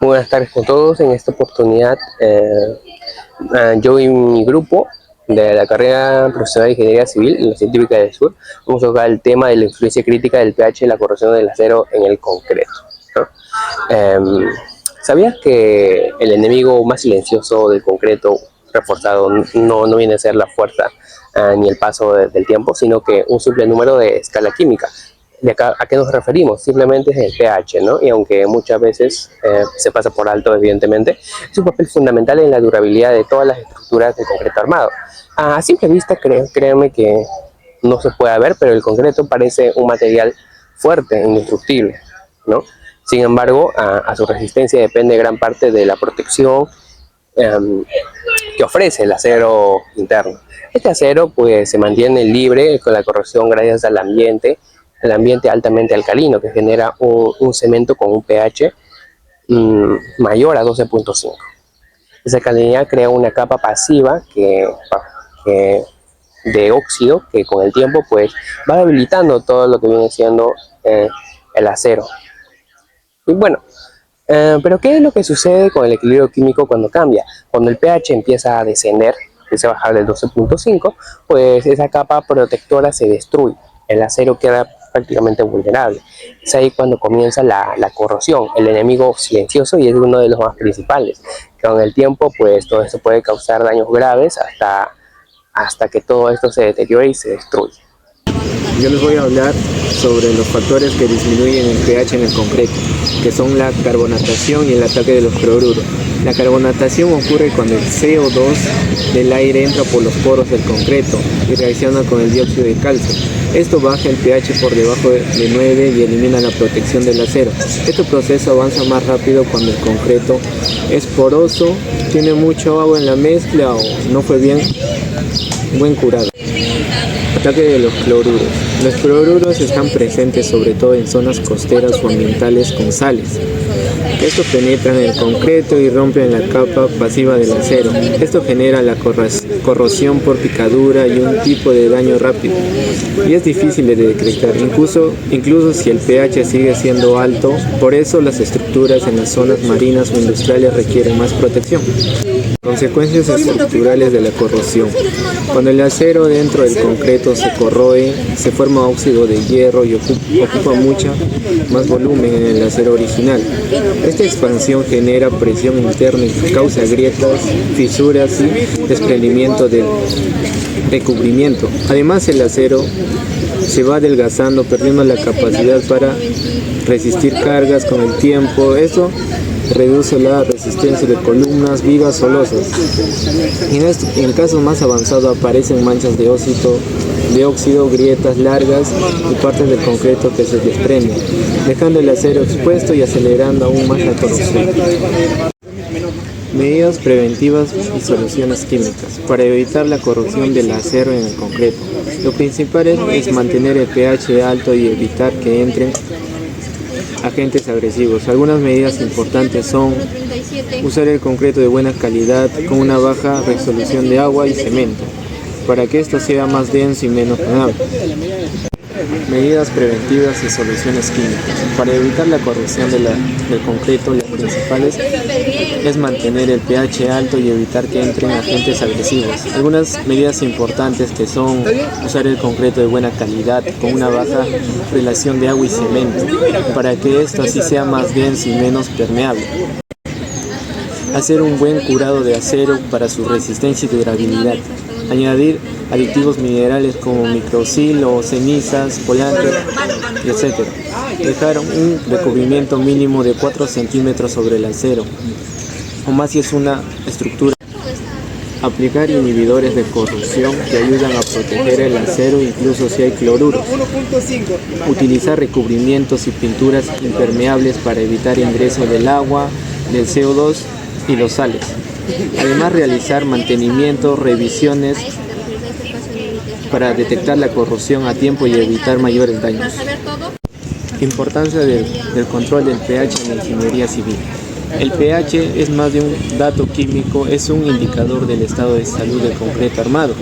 Buenas tardes con todos. En esta oportunidad, yo y mi grupo de la carrera profesional de Ingeniería Civil en la Científica del Sur vamos a tocar el tema de la influencia crítica del pH y la corrosión del acero en el concreto, ¿no? ¿Sabías que el enemigo más silencioso del concreto reforzado no viene a ser la fuerza ni el paso del tiempo, sino que un simple número de escala química? ¿De acá a qué nos referimos? Simplemente es el pH, ¿no? Y aunque muchas veces se pasa por alto, evidentemente, es un papel fundamental en la durabilidad de todas las estructuras del concreto armado. A simple vista, créanme que no se puede ver, pero el concreto parece un material fuerte e indestructible, ¿no? Sin embargo, a su resistencia depende gran parte de la protección um, que ofrece el acero interno. Este acero pues se mantiene libre con la corrosión gracias al ambiente, el ambiente altamente alcalino que genera un cemento con un pH mayor a 12.5. Esa alcalinidad crea una capa pasiva que de óxido que con el tiempo pues va debilitando todo lo que viene siendo el acero. Y bueno, pero ¿qué es lo que sucede con el equilibrio químico cuando cambia? Cuando el pH empieza a descender, empieza a bajar del 12.5, pues esa capa protectora se destruye. El acero queda prácticamente vulnerable. Es ahí cuando comienza la corrosión, el enemigo silencioso y es uno de los más principales. Con el tiempo, pues todo esto puede causar daños graves hasta que todo esto se deteriore y se destruye. Yo les voy a hablar sobre los factores que disminuyen el pH en el concreto, que son la carbonatación y el ataque de los cloruros. La carbonatación ocurre cuando el CO2 del aire entra por los poros del concreto y reacciona con el dióxido de calcio. Esto baja el pH por debajo de 9 y elimina la protección del acero. Este proceso avanza más rápido cuando el concreto es poroso, tiene mucho agua en la mezcla o no fue buen curado. Ataque de los cloruros. Los cloruros están presentes sobre todo en zonas costeras o ambientales con sales. Estos penetran en el concreto y rompen la capa pasiva del acero. Esto genera la corrosión por picadura y un tipo de daño rápido. Y es difícil de detectar, incluso si el pH sigue siendo alto. Por eso las estructuras en las zonas marinas o industriales requieren más protección. Consecuencias estructurales de la corrosión. Cuando el acero dentro del concreto se corroe, se forma óxido de hierro y ocupa mucha más volumen en el acero original. Esta expansión genera presión interna y causa grietas, fisuras y desprendimiento del recubrimiento. Además, el acero se va adelgazando, perdiendo la capacidad para resistir cargas con el tiempo. Esto reduce la resistencia de columnas, vigas o losas. En el caso más avanzado aparecen manchas de óxido, grietas largas y partes del concreto que se desprenden, dejando el acero expuesto y acelerando aún más la corrosión. Medidas preventivas y soluciones químicas para evitar la corrosión del acero en el concreto. Lo principal es mantener el pH alto y evitar que entren agentes agresivos. Algunas medidas importantes son usar el concreto de buena calidad con una baja resolución de agua y cemento para que esto sea más denso y menos permeable. Medidas preventivas y soluciones químicas. Para evitar la corrosión del concreto, las principales es mantener el pH alto y evitar que entren agentes agresivos. Algunas medidas importantes que son usar el concreto de buena calidad con una baja relación de agua y cemento para que esto así sea más denso y menos permeable. Hacer un buen curado de acero para su resistencia y durabilidad. Añadir aditivos minerales como microsil o cenizas, colágeno, etc. Dejar un recubrimiento mínimo de 4 centímetros sobre el acero, o más si es una estructura. Aplicar inhibidores de corrosión que ayudan a proteger el acero incluso si hay cloruros. Utilizar recubrimientos y pinturas impermeables para evitar ingreso del agua, del CO2 y los sales. Además, realizar mantenimiento, revisiones para detectar la corrosión a tiempo y evitar mayores daños. Importancia del control del pH en la ingeniería civil. El pH es más de un dato químico, es un indicador del estado de salud del concreto armado.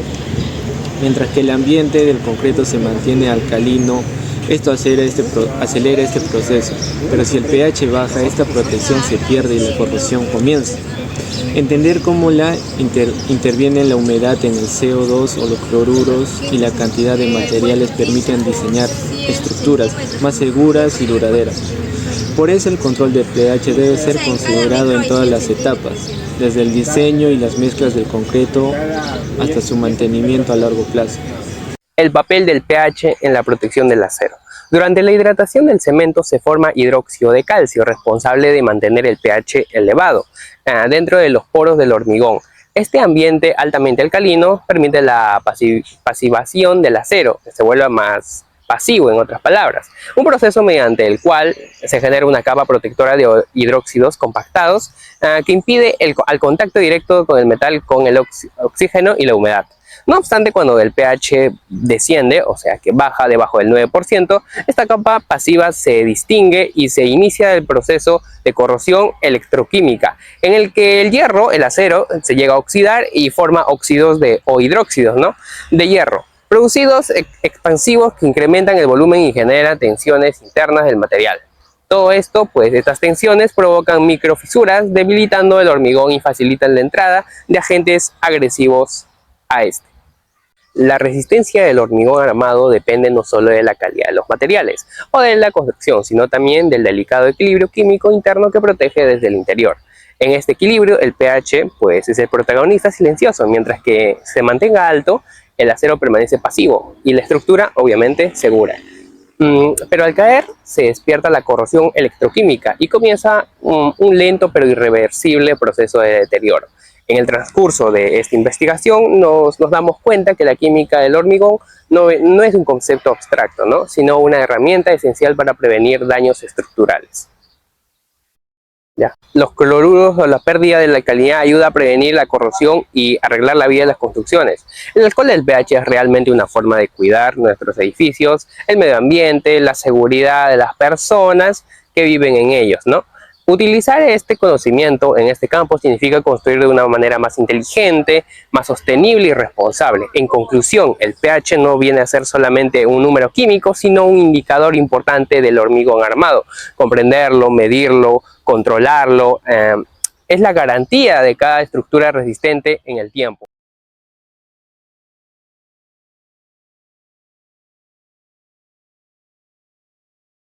Mientras que el ambiente del concreto se mantiene alcalino Esto acelera este proceso, pero si el pH baja, esta protección se pierde y la corrosión comienza. Entender cómo interviene la humedad en el CO2 o los cloruros y la cantidad de materiales permiten diseñar estructuras más seguras y duraderas. Por eso el control del pH debe ser considerado en todas las etapas, desde el diseño y las mezclas del concreto hasta su mantenimiento a largo plazo. El papel del pH en la protección del acero. Durante la hidratación del cemento se forma hidróxido de calcio, responsable de mantener el pH elevado dentro de los poros del hormigón. Este ambiente altamente alcalino permite la pasivación del acero, que se vuelva más pasivo, en otras palabras. Un proceso mediante el cual se genera una capa protectora de hidróxidos compactados que impide al contacto directo con el metal con el oxígeno y la humedad. No obstante, cuando el pH desciende, o sea que baja debajo del 9%, esta capa pasiva se distingue y se inicia el proceso de corrosión electroquímica, en el que el hierro, el acero, se llega a oxidar y forma óxidos o hidróxidos, ¿no?, de hierro, producidos expansivos que incrementan el volumen y generan tensiones internas del material. Todo esto, pues estas tensiones provocan microfisuras, debilitando el hormigón y facilitan la entrada de agentes agresivos a este. La resistencia del hormigón armado depende no solo de la calidad de los materiales o de la construcción, sino también del delicado equilibrio químico interno que protege desde el interior. En este equilibrio, el pH pues, es el protagonista silencioso, mientras que se mantenga alto, el acero permanece pasivo y la estructura, obviamente, segura. Pero al caer, se despierta la corrosión electroquímica y comienza un lento pero irreversible proceso de deterioro. En el transcurso de esta investigación nos damos cuenta que la química del hormigón no es un concepto abstracto, ¿no?, sino una herramienta esencial para prevenir daños estructurales. ¿Ya? Los cloruros o la pérdida de la alcalinidad ayuda a prevenir la corrosión y arreglar la vida de las construcciones. El alcohol del pH es realmente una forma de cuidar nuestros edificios, el medio ambiente, la seguridad de las personas que viven en ellos, ¿no? Utilizar este conocimiento en este campo significa construir de una manera más inteligente, más sostenible y responsable. En conclusión, el pH no viene a ser solamente un número químico, sino un indicador importante del hormigón armado. Comprenderlo, medirlo, controlarlo, es la garantía de cada estructura resistente en el tiempo.